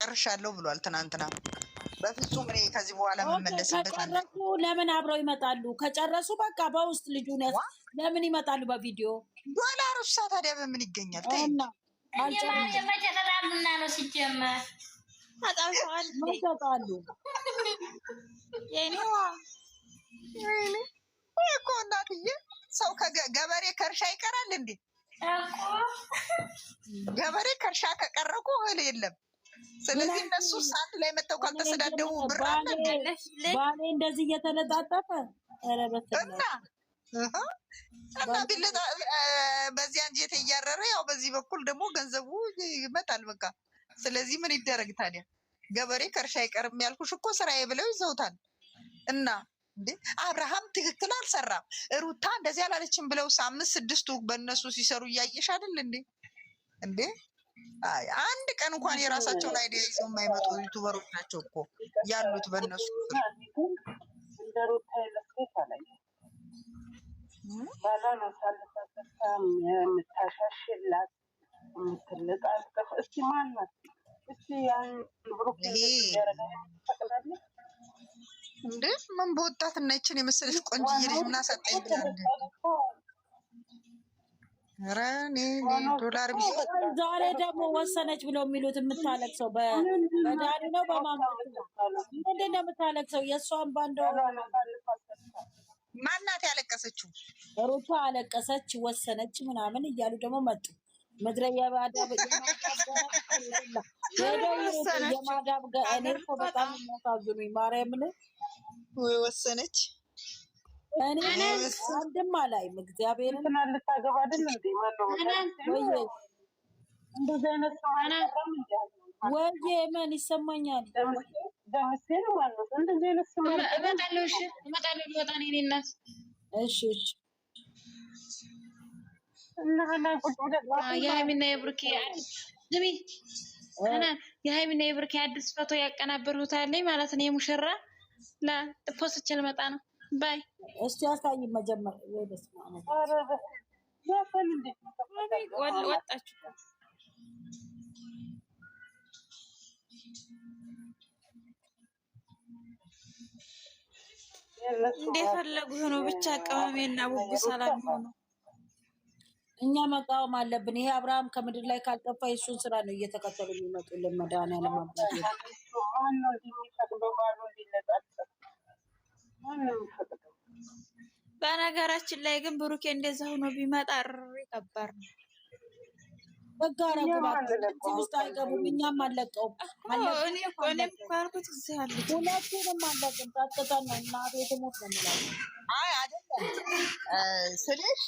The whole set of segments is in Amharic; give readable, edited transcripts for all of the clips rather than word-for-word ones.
ጨርሻለሁ ብሏል ትናንትና። በፍጹም እኔ ከዚህ በኋላ መመለስበት ከጨረሱ ለምን አብረው ይመጣሉ? ከጨረሱ በቃ በውስጥ ልጁን ለምን ይመጣሉ በቪዲዮ? ዶላር እሷ ታዲያ በምን ይገኛል? እና መጨረሻምና ነው ሲጀመር ይመጣሉ። የኔዋ እኮ እናትዬ ሰው ገበሬ ከእርሻ ይቀራል እንዴ? ገበሬ ከእርሻ ከቀረቁ እህል የለም። ስለዚህ እነሱ አንድ ላይ መተው ካልተሰዳደቡ ብር አለ ባሌ እንደዚህ እየተለጣጠፈ እና ቢለጣ በዚህ አንጀት እያረረ ያው በዚህ በኩል ደግሞ ገንዘቡ ይመጣል በቃ። ስለዚህ ምን ይደረግ ታዲያ? ገበሬ ከእርሻ አይቀርም ያልኩሽ እኮ ስራዬ ብለው ይዘውታል። እና እንዴ አብርሃም ትክክል አልሰራም፣ ሩታ እንደዚህ አላለችም ብለው 5-6ቱ በእነሱ ሲሰሩ እያየሽ አይደል እንዴ? እንዴ አንድ ቀን እንኳን የራሳቸውን አይዲያ ይዘው የማይመጡ ዩቱበሮች ናቸው እኮ ያሉት በእነሱ የምታሻሽላት የምትልጣጠፍ እስቲ ማናት? እስቲ ያን ብሩክ እንዴ ምን በወጣትና ይችን የመሰለሽ ቆንጅዬ ልጅ ምን አሳጣኝ ብላለች። ኧረ እኔ ዶላር ዛሬ ደግሞ ወሰነች ብለው የሚሉት የምታለቅሰው በዳኒ ነው በማማት ነው? ምንድን ነው የምታለቅሰው? የእሷን ባንደው ማናት ያለቀሰችው? ሩታ አለቀሰች ወሰነች ምናምን እያሉ ደግሞ መጡ። ምድረ የማዳብ እኔ እኮ በጣም የሚያሳዝኑኝ ማርያምን ወይ ወሰነች እኔ አንድም አላይም። እግዚአብሔርን ልታገባ አይደል እንዴ? ወይዬ ምን ይሰማኛል? እሺ የሀይሚና የብሩኬ አዲስ ፎቶ ያቀናበርሁት አለኝ ማለት ነው። የሙሽራ ፖስቼ ልመጣ ነው። ባይ እስቲ አሳይ መጀመር ወይ በስመ አብ ወጣችሁ እንደፈለጉ ሆኖ ብቻ አቀማሜና ቡቡ ሰላም ሆኖ እኛ መቃወም አለብን። ይሄ አብርሃም ከምድር ላይ ካልጠፋ የእሱን ስራ ነው እየተከተሉ የሚመጡልን። መድኃኒዓለም አባት በነገራችን ላይ ግን ብሩኬ እንደዛ ሆኖ ቢመጣ ከባድ ነው። በጋራጉባት ውስጥ አይገቡም። እኛም አለቀውም እኔም እኮ ያልኩት እዚህ አለ ሁለቱንም አለቅም። ታጥተን ነው እና ቤት ሞት ነው የሚለው። አይ አይደለም ስልሽ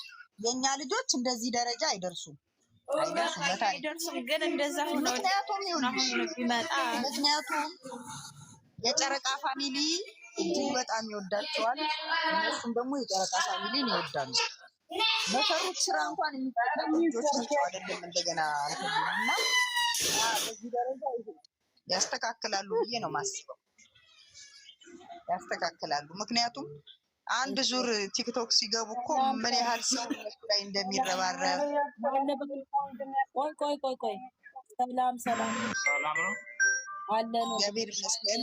የእኛ ልጆች እንደዚህ ደረጃ አይደርሱም። አይደርሱም ግን እንደዛ ሆኖ ምክንያቱም የጨረቃ ፋሚሊ እጅግ በጣም ይወዳቸዋል። እነሱም ደግሞ የጨረቃ ፋሚሊን ይወዳሉ። በሰሩት ስራ እንኳን የሚጠቀሙ ልጆች ናቸው አይደለም እንደገና እና በዚህ ደረጃ ያስተካክላሉ ብዬ ነው ማስበው። ያስተካክላሉ ምክንያቱም አንድ ዙር ቲክቶክ ሲገቡ እኮ ምን ያህል ሰው እነሱ ላይ እንደሚረባረብ። ቆይ ሰላም ነው አለ ነው እግዚአብሔር ይመስገን።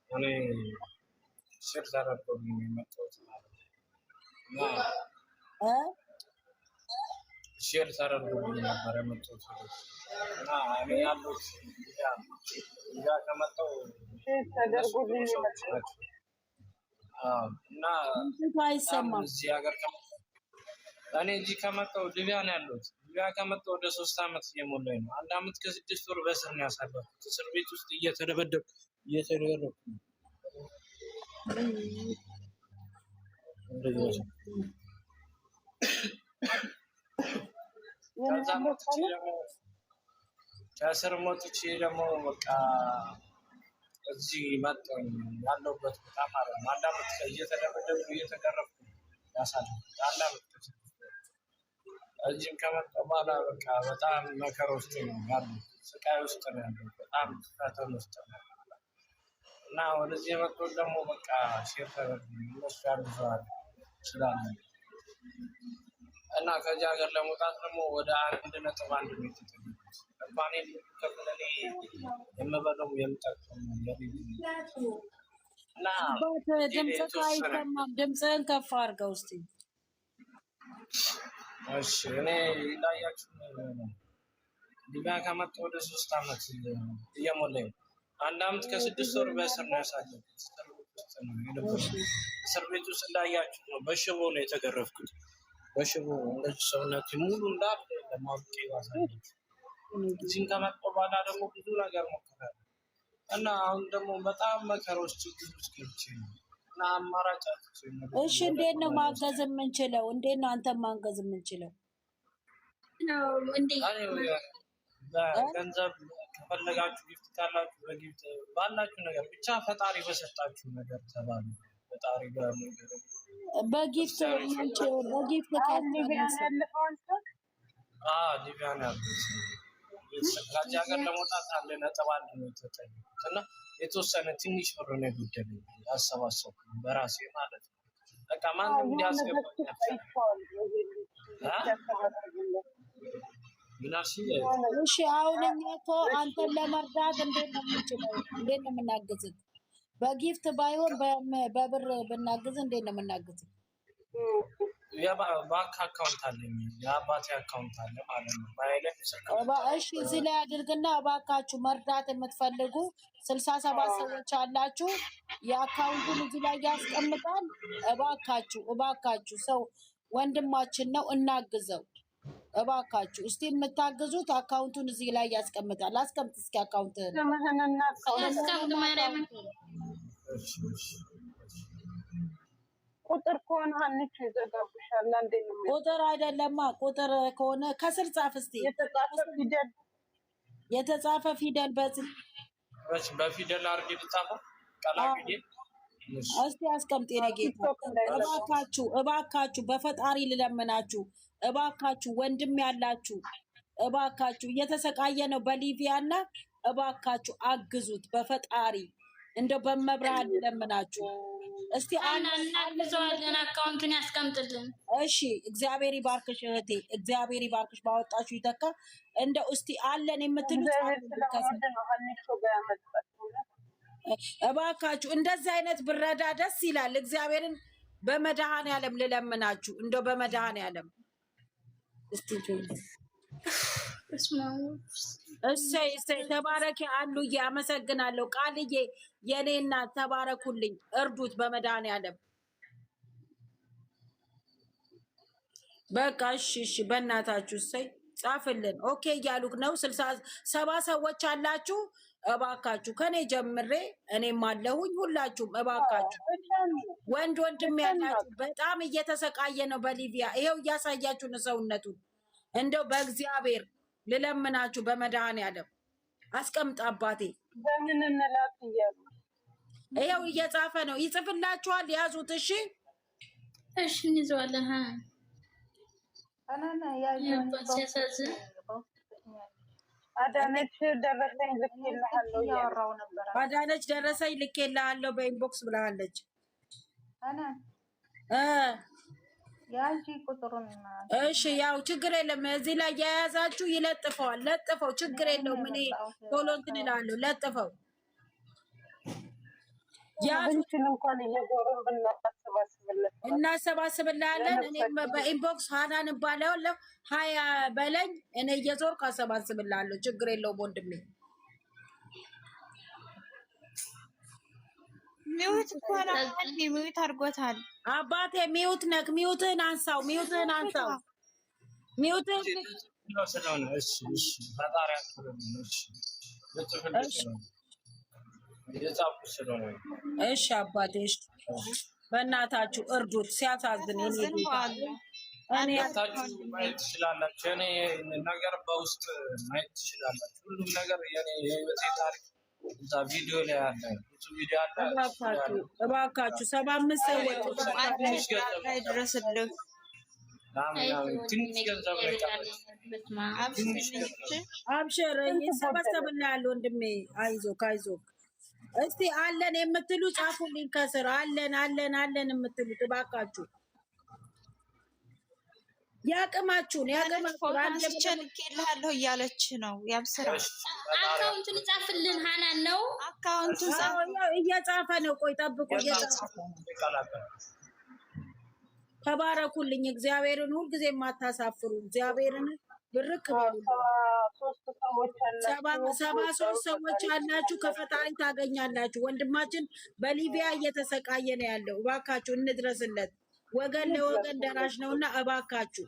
እኔ ሼር ታረቁኝ የመጣሁት ሼር ታረቁኝ ነበር የመጣሁት እና እኔ ያሉት ያ ከመጣሁ ተደርጎልኝ እና አይሰማም እዚህ ሀገር እኔ እዚህ ከመጣሁ ሊቢያ ነው ያለሁት። ሊቢያ ከመጣሁ ወደ 3 አመት እየሞላኝ ነው። 1 አመት ከ6 ወር በእስር ነው ያሳለፍኩት። እስር ቤት ውስጥ እየተደበደብኩ እየተገረፍኩ ከእስር ሞጥቼ ደግሞ በቃ እዚህ መጣሁ ያለሁበት ቦታ ማለት ነው። 1 አመት እየተደበደብኩ እየተገረፍኩ ያሳለፍኩት 1 አመት እዚህም ከመጣሁ በኋላ በቃ በጣም መከራ ውስጥ ነው ያለሁት። ስቃይ ውስጥ ነው ያለሁት። በጣም ፈተና ውስጥ ነው እና ወደዚህ የመጣሁት ደግሞ በቃ ሼር ተደርጎ እነሱ ያሉት ስላለ እና ከዚህ ሀገር ለመውጣት ደግሞ ወደ 1.1 ነው የተጠየቁት። እንኳን ከፍለኔ የምበለው የምጠቀሙ እና ድምፅህ አይሰማም። ድምፅህን ከፍ አድርገው እስኪ። እሺ እኔ ላያችሁ ሊቢያ ከመጣሁ ወደ 3 ዓመት እየሞላኝ ነው። 1 ዓመት ከ6 ወር በእስር ነው ያሳለፍኩት። እስር ቤት ውስጥ እንዳያችሁ ነው በሽቦ ነው የተገረፍኩት። በሽቦ እንደዚህ ሰውነት ሙሉ እንዳለ ለማውቄ ባሳለች። እዚህም ከመጣሁ በኋላ ደግሞ ብዙ ነገር ሞክራለሁ እና አሁን ደግሞ በጣም መከራዎች ችግር ውስጥ ገብቼ ነው እና አማራጭ አጥቼ ነው። እሺ እንዴት ነው ማገዝ የምንችለው? እንዴት ነው አንተን ማገዝ የምንችለው? ገንዘብ ከፈለጋችሁ ጊፍት ካላችሁ በጊፍት ባላችሁ ነገር ብቻ ፈጣሪ በሰጣችሁ ነገር ተባሉ። ፈጣሪ ጋር ነገር በጊፍት በጊፍት ሊቢያን ያሉት ከዚህ ሀገር ለመውጣት 1.1 ነው የተጠየቁት እና የተወሰነ ትንሽ ብር ነው የጎደለኝ ያሰባሰብኩ በራሴ ማለት ነው። በቃ ማንም እንዲያስገባኝ እሺ አሁን እኛ እኮ አንተን ለመርዳት እንዴት ነው የምንችለው? እንዴት ነው የምናግዝህ? በጊፍት ባይሆን በብር ብናግዝ እንዴት ነው የምናግዝህ? ባንክ አካውንት አለኝ፣ የአባቴ አካውንት አለ ማለት ነው። እሺ እዚህ ላይ አድርግና እባካችሁ መርዳት የምትፈልጉ 67 ሰዎች አላችሁ። የአካውንቱን እዚህ ላይ ያስቀምጣል። እባካችሁ ሰው ወንድማችን ነው እናግዘው። እባካችሁ እስቲ የምታግዙት አካውንቱን እዚህ ላይ ያስቀምጣል። አስቀምጥ እስኪ አካውንትህን። ቁጥር ከሆነ አንቺ ይዘጋብሻል። አንዴ ነው ቁጥር አይደለማ። ቁጥር ከሆነ ከስር ጻፍ እስቲ። የተጻፈ ፊደል በፊደል አድርጌ ልጻፈው ቀላቅዬ እስቲ አስቀምጥ። የነጌታ እባካችሁ በፈጣሪ ልለምናችሁ፣ እባካችሁ ወንድም ያላችሁ እባካችሁ እየተሰቃየ ነው በሊቢያ እና እባካችሁ አግዙት በፈጣሪ እንደው በመብርሃን ልለምናችሁ። እስቲ እናግዘዋለን። አካውንቱን ያስቀምጥልን። እሺ እግዚአብሔር ይባርክሽ እህቴ፣ እግዚአብሔር ይባርክሽ። ባወጣችሁ ይተካ። እንደው እስቲ አለን የምትሉት እባካችሁ እንደዚህ አይነት ብረዳ ደስ ይላል። እግዚአብሔርን በመድኃኔዓለም ልለምናችሁ እንደው በመድኃኔዓለም እስቲ እሰይ ተባረኪ አሉዬ፣ አመሰግናለሁ። ቃልዬ የኔ እናት ተባረኩልኝ፣ እርዱት በመድኃኔዓለም። በቃ እሺ በእናታችሁ እሰይ ጻፍልን። ኦኬ እያሉክ ነው። 70 ሰዎች አላችሁ። እባካችሁ ከኔ ጀምሬ እኔም አለሁኝ። ሁላችሁም እባካችሁ ወንድም ያላችሁ በጣም እየተሰቃየ ነው በሊቢያ። ይሄው እያሳያችሁ ነው ሰውነቱን። እንደው በእግዚአብሔር ልለምናችሁ በመድኃኔዓለም አስቀምጥ አባቴ። በምን እንላት እያሉ ይሄው እየጻፈ ነው። ይጽፍላችኋል፣ ያዙት። እሺ እንይዘዋለን። አዳነች ደረሰኝ ልኬልሃለሁ እያወራሁ ነበር። አዳነች ደረሰኝ ልኬልሃለሁ በኢንቦክስ ብላለች። ያንቺ ቁጥሩን እሺ ያው ችግር የለም። እዚህ ላይ የያዛችሁ ይለጥፈዋል። ለጥፈው ችግር የለውም። እኔ ቶሎ እንትን እላለሁ። ለጥፈው እናሰባስብልሃለን። እኔም በኢንቦክስ ሀናን እባላለሁ። 20 በለኝ። እኔ እየዞርኩ አሰባስብልሃለሁ። ችግር የለውም ወንድሜ። ሚውት ሚውት አድርጎታል አባቴ። ሚውት ነክ ሚውትህን አንሳው። ሚውትህን እሺ አባቴ። እሺ በእናታችሁ እርዱት። ሲያሳዝን ማየት ትችላላችሁ። እኔ ነገር በውስጥ ማየት ትችላላችሁ። ሁሉም ነገር የህይወቴ ታሪክ እዛ ቪዲዮ ላይ አለ። ብዙ ቪዲዮ አለ። እባካችሁ 75 ሰዎች ድረስልህ። ትንሽ ገንዘብ አብሽር ይሰበሰብልሃል ወንድሜ። አይዞክ። እስቲ አለን የምትሉ ጻፉልኝ ከስር። አለን የምትሉት እባካችሁ ያቅማችሁን አንስቼ ልኬልሃለሁ እያለች ነው ያብስራ። አካውንቱን ጻፍልን ሀናን ነው አካውንቱን እየጻፈ ነው። ቆይ ጠብቁ፣ እየጻፈ ተባረኩልኝ። እግዚአብሔርን ሁልጊዜ የማታሳፍሩ እግዚአብሔርን ብርክ በሉ። 73 ሰዎች ያላችሁ ከፈጣሪ ታገኛላችሁ። ወንድማችን በሊቢያ እየተሰቃየ ነው ያለው። እባካችሁ እንድረስለት። ወገን ለወገን ደራሽ ነውና እባካችሁ